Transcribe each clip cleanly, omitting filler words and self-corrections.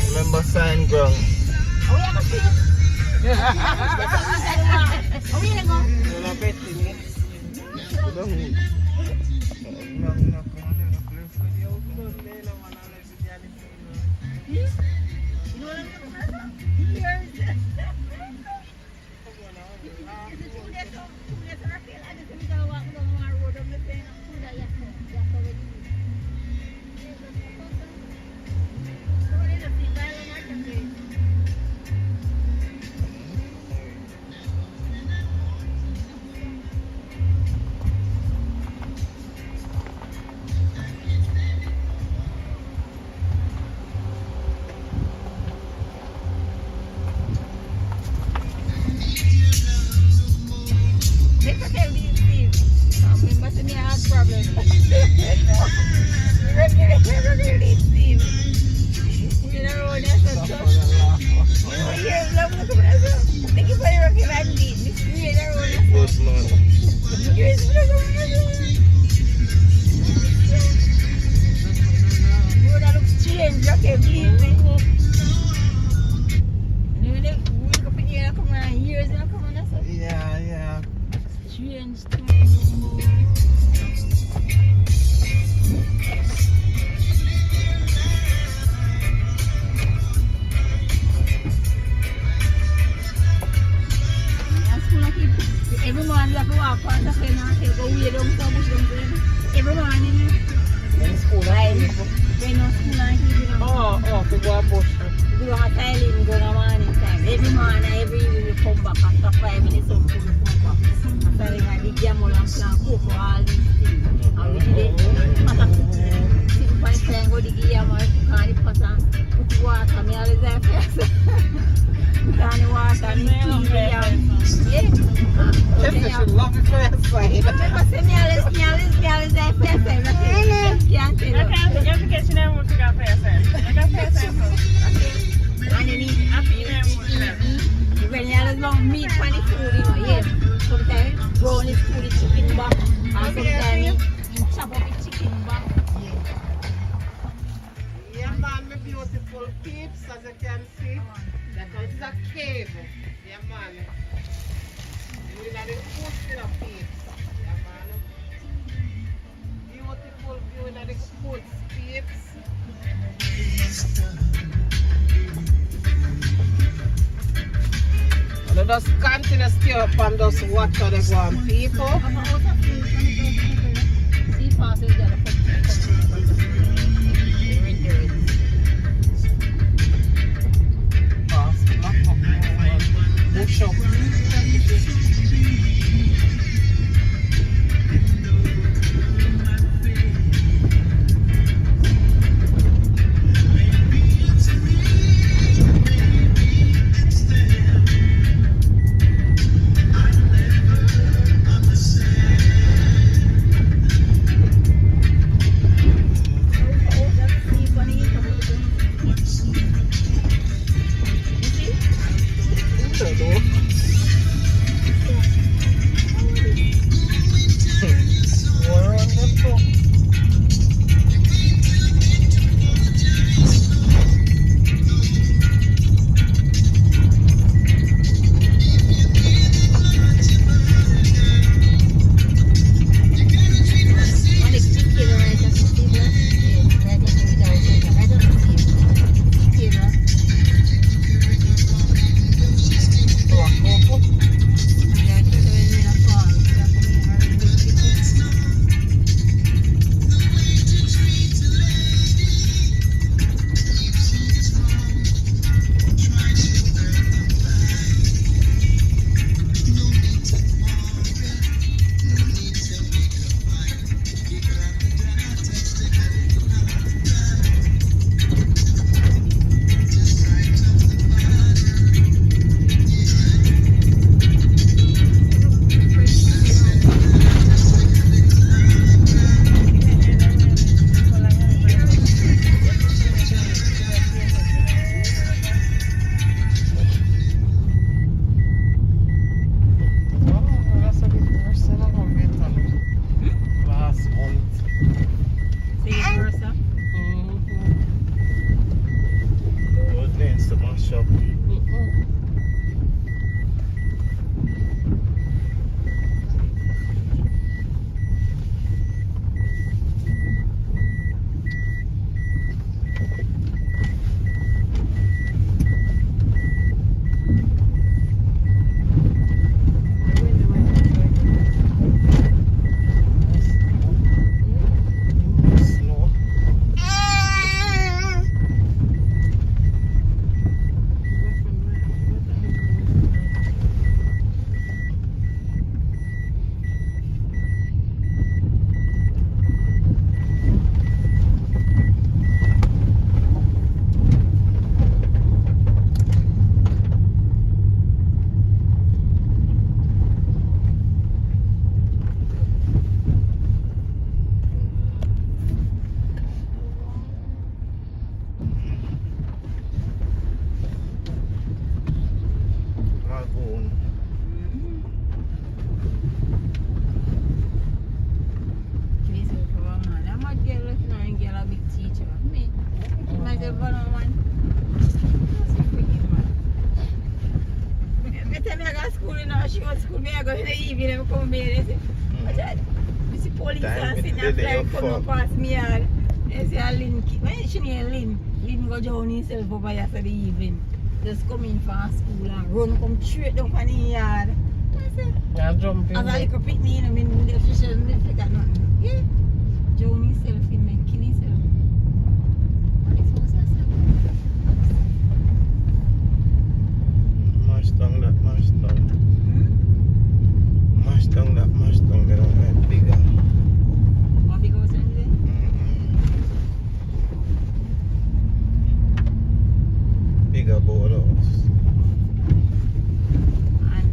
Remember sign ground. Oh, yeah, kasi. Oh, yeah, go. Wala peti ni. Udang. Nang good man. Yeah, yeah. Every morning, like a walk on the canal, go weird on so much. Every morning, In school, when no school, I hear oh, to go a bush. do a tiling, go a morning time. Every morning, every evening, you come back after 5 minutes of food, you come back. After I did jamol and plant cook for all these things. And we did it. Sit by the go dig yam and the pot and put water. Me always have first. Put the water and the yam. Yeah. Love it first sight. Remember, say me always have first time. Can't tell you. And then when you always want meat for the food, you know, yeah. Sometimes brown is food, the chicken back. And sometimes you chop up the chicken back. Yeah, man, my beautiful peeps, as you can see. That it is a cave. Yeah, man. You know the food in a peeps. Yeah, man. Beautiful view in the food peeps. And I just continue to stay up and just watch how they go on people. See, fast is the Bush up. because she was school, me I go in the evening and come here and say, "What's that?" You see police are sitting and flying come up past me yard. And say, Lynn, when she near Lynn, Lynn go down himself over yesterday evening. Just come in from school and run come straight down from the yard. I said, Yeah, jump in as a there. little picnic, you know, me the official, me forgot nothing. Yeah. Joan himself in me, kill himself. What is what's that? Mash down that, mash down. Hmm? Mash down that, mash down. They don't make bigger. What big house in there? Bigger board house. And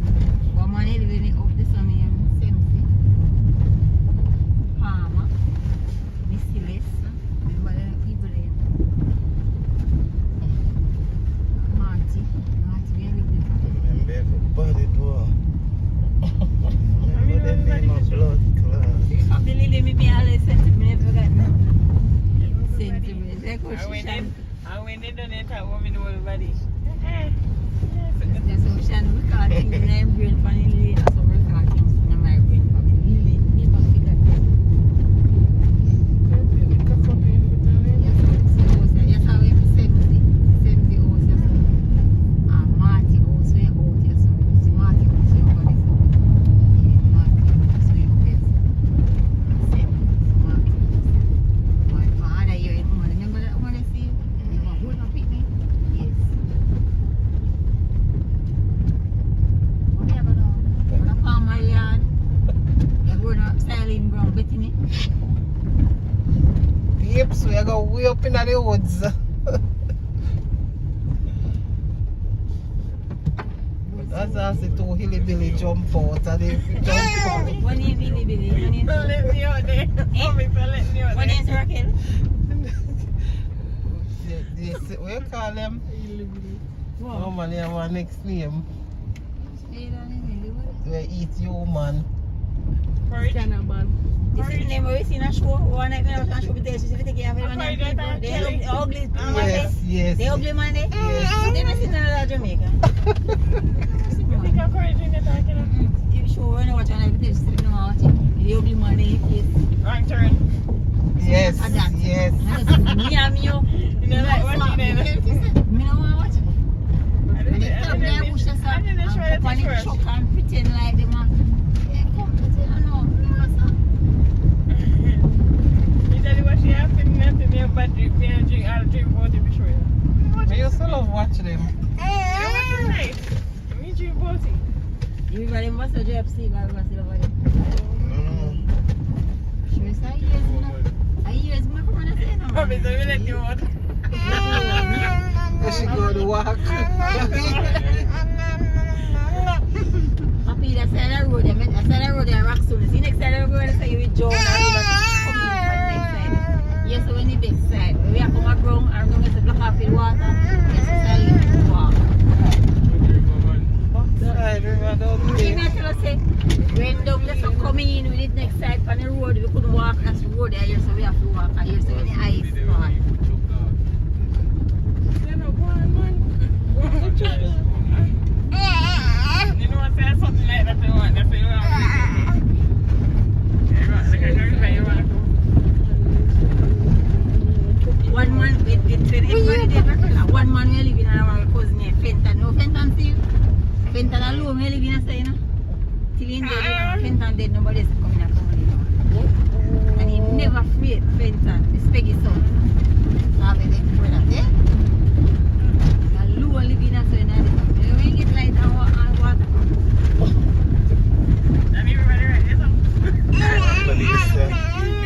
one man living it up the sun in Semsi. Palmer. Missy Les. Remember the people there? Marty. Marty, we live there. Remember everybody door. Remember them name of blood class. From the lily, me always sent to me, never forgot nothing. Sent to me. Like how she shan. And when they done it, I want me to know everybody. That's how shan we call things in my brain from the lily. That's how we call things in my brain from the lily. Never forget. Yes, how we Semsi house, yes. And Marty house, we out, yes. See Marty house, we over this. Yeah, Marty house, we over this. Marty house. My father, you remember that one I see? You want to hold my picnic? Yes. What do you have now? On a farmer yard. You're going to styling ground, betting it. Peeps, we are going way up in the woods. That's how the two hilly-billy jump out and they jump out. One name Billy Billy, one name Let me out there. Mommy, let me out one there. name's Raquel. What you call them? Oh man, you have one next name. We eat you, man. This is the name we see in a show. One night when I was on a show with them, she said, take care of everyone. They ugly. Yes, yes. They ugly man there. Yes. They don't see none of that Jamaica. You show when I watch on every day, she said, no, I watch it. The ugly man there, yes. Wrong turn. Yes, yes. Me and you. You know like what you know? Me no want to watch it. And they tell me I push us up and pop on the truck and pretend like them are. Yeah, come, I don't know. Me want some. You tell you what she happened, nothing, me and Patrick, me and drink, I'll drink water to show you. We used to love watch them. They watch them night. Me drink water. Everybody must have dropped Steve, I must have over there. No. Sure, say yes, man. I hear it's my come on and say no. Mommy, so we let you out. She go to walk. Papi, that side of the road, that side of the road, there are rocks on. See next side of the road, I say you with Joe and come in from the next side. Yes, so when the big side, we have come around, and we're going to block off the water. Yes, so you walk. Side river down See, there. I tell us, say, when down there, so coming in with it next side on the road, we couldn't walk across the road there, so we have to walk here, so when the ice fall. You know what I say something like that, you want to say you want One man, one man we live in our cousin here, Fenton. No Fenton still? Fenton alone we live in a say, you know? Till he dead, Fenton dead, nobody else coming up from and he never afraid, Fenton. It's Peggy's son. Have it there, brother, there. Alone live in a say, you ain't get light and water. And everybody right there, so? But you say,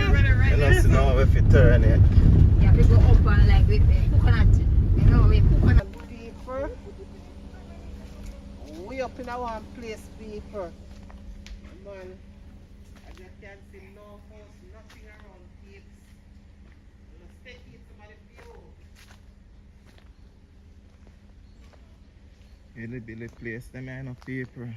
Everybody right you there, don't see now if you turn it. You have to go up and like with coconut. You know, with coconut. People, we up in our place, people. Man, as you can see, no house, nothing around kids. Let's take it to my view. Billy place, them ain't no people.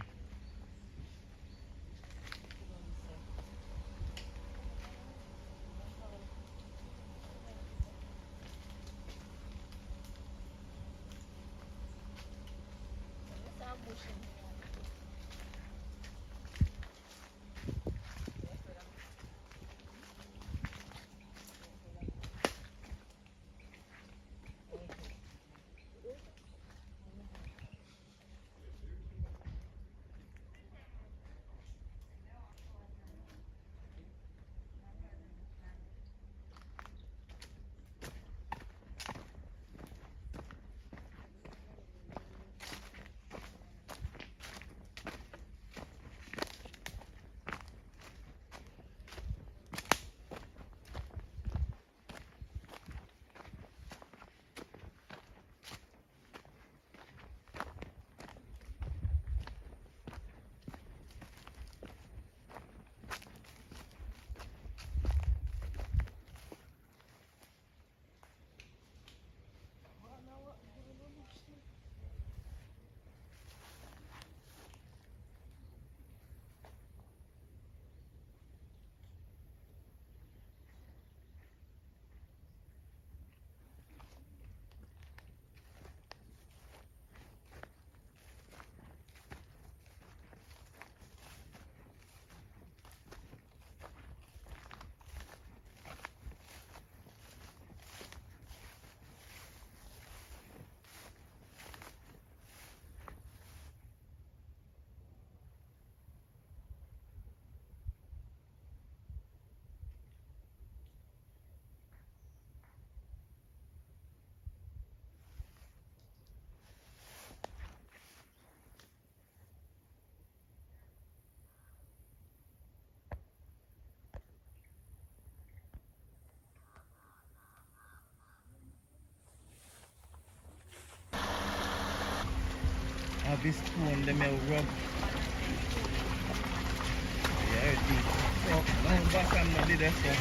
have this spoon, they may rub. Yeah, deep. So, now back on my did so.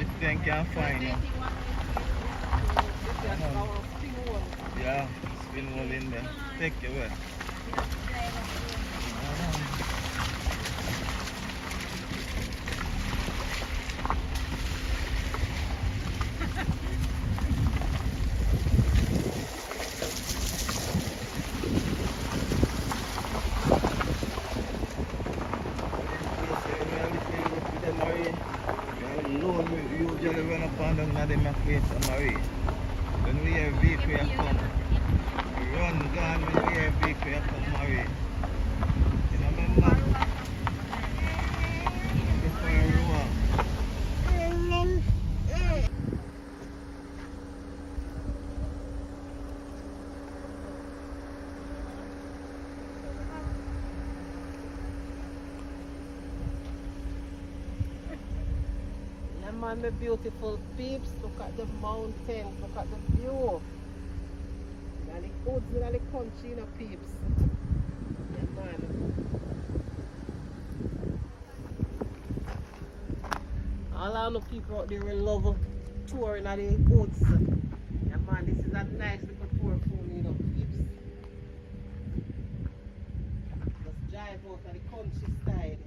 If they can find you. Yeah, spin hole in there. Take your way. Usually run up and down the McQueen Marie. When we hear vehicle come, we run down when we hear vehicle come Marie. You know, remember? Before you run. Yeah, man, my beautiful peeps. Look at the mountains. Look at the view. And the woods in the country, you know, peeps. Yeah, man. All I know people out there will love touring at the woods. Yeah, man, this is a nice little tour for me, you know, peeps. Just drive out at the countryside.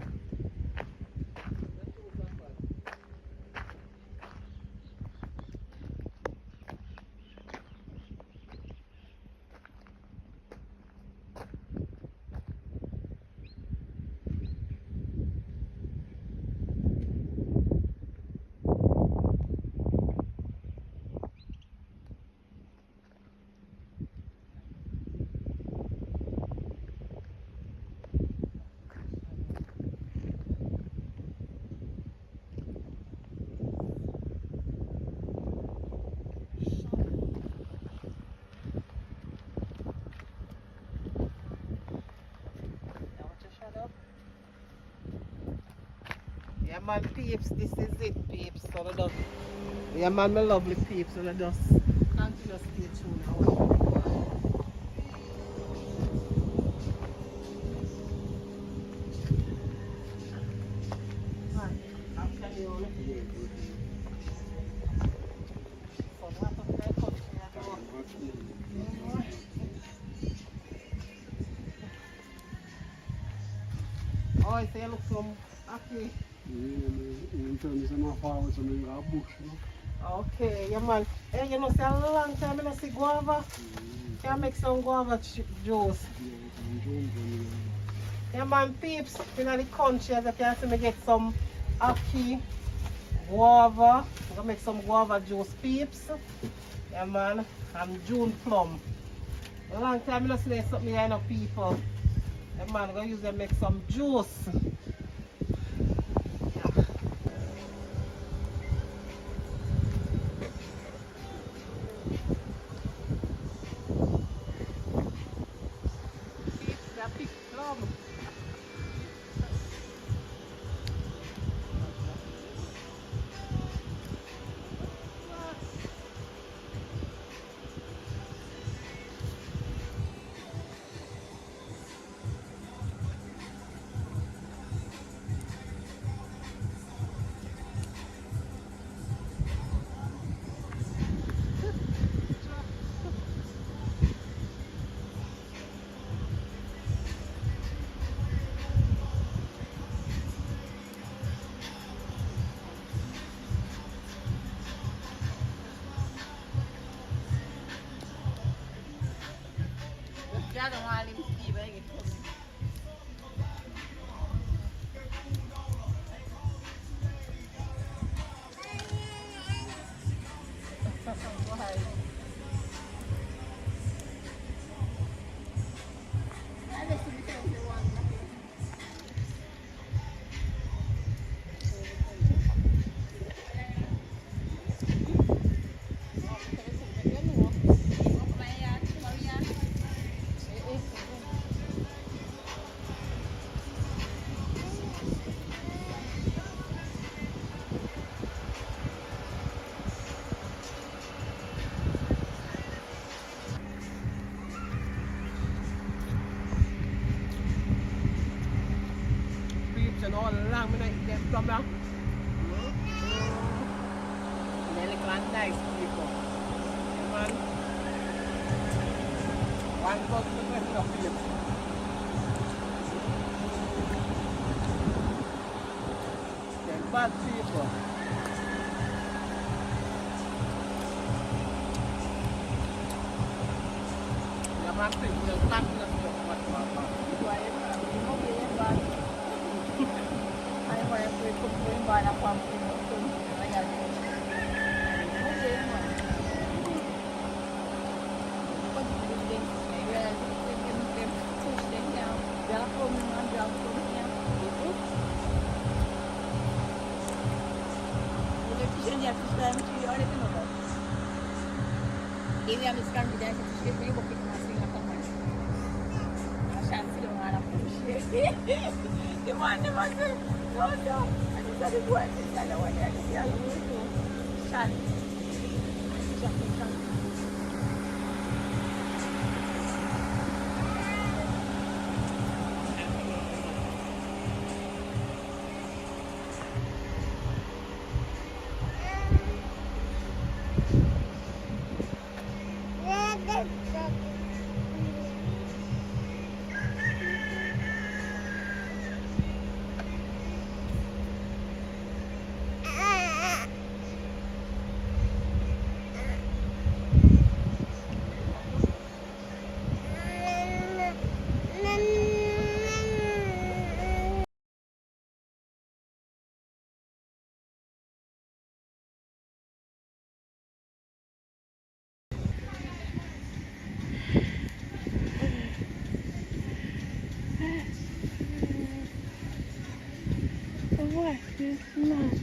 Yeah, man, peeps, this is it, peeps. So they just, yeah, man, my lovely peeps. So they just continue to stay tuned. I want to record. Man, I'll tell you all. So what of my country I go? Oh, so you look so happy. Okay, yeah, man. Hey, you know, see a long time I don't see guava. Can make some guava juice. Yeah, man, peeps, in the country, as you can see, me get some ackee, guava. I'm gonna make some guava juice, peeps. Yeah, man, and June plum. A long time I don't see something here, you know, people. Yeah, man, I'm gonna use them to make some juice. I don't want him to see where he comes. come here. They look like nice people. Yeah, man. One bus to the rest of you. They're bad people. Yeah, man, people are not going to much more. Ini yang sekarang di dalam sisi ini bukan masih apa macam. Shanti dong anak push. Di mana masih? Ada. Ada satu buat di sana wadah di sana itu. Shanti. Shanti. What is not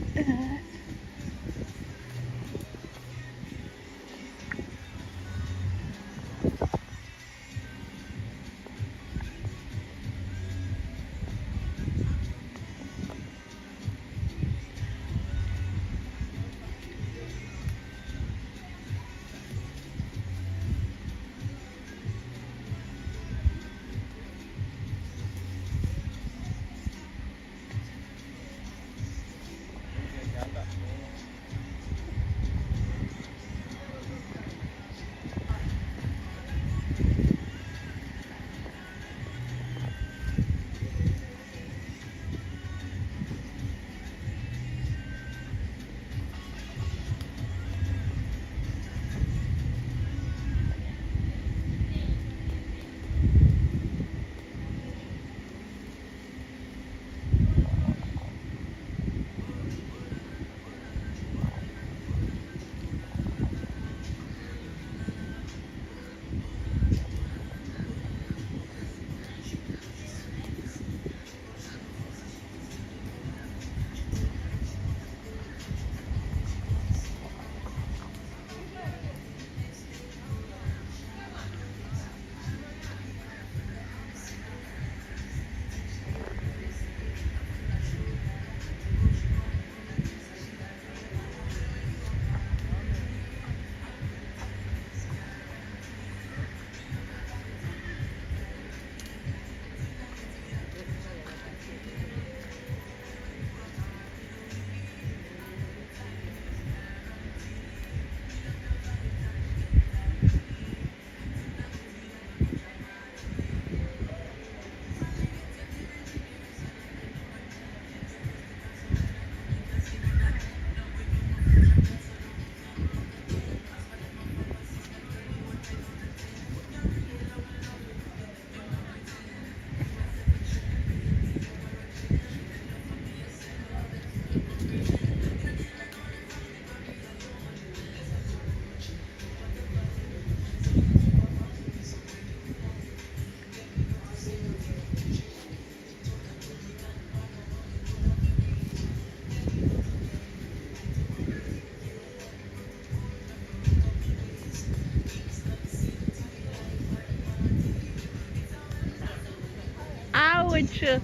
Ouch!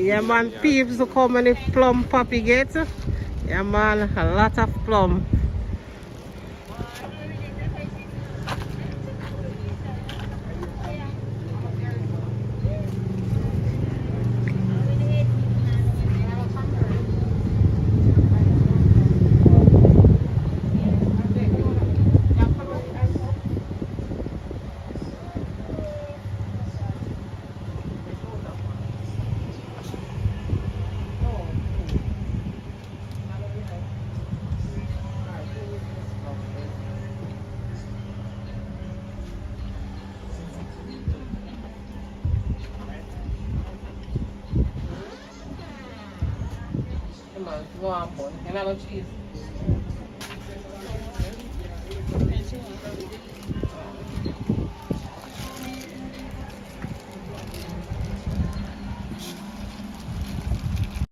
Yeah man, peeps, look how many plum Poppy get. Yeah man, a lot of plum. Come on, go on, boy. And I love cheese.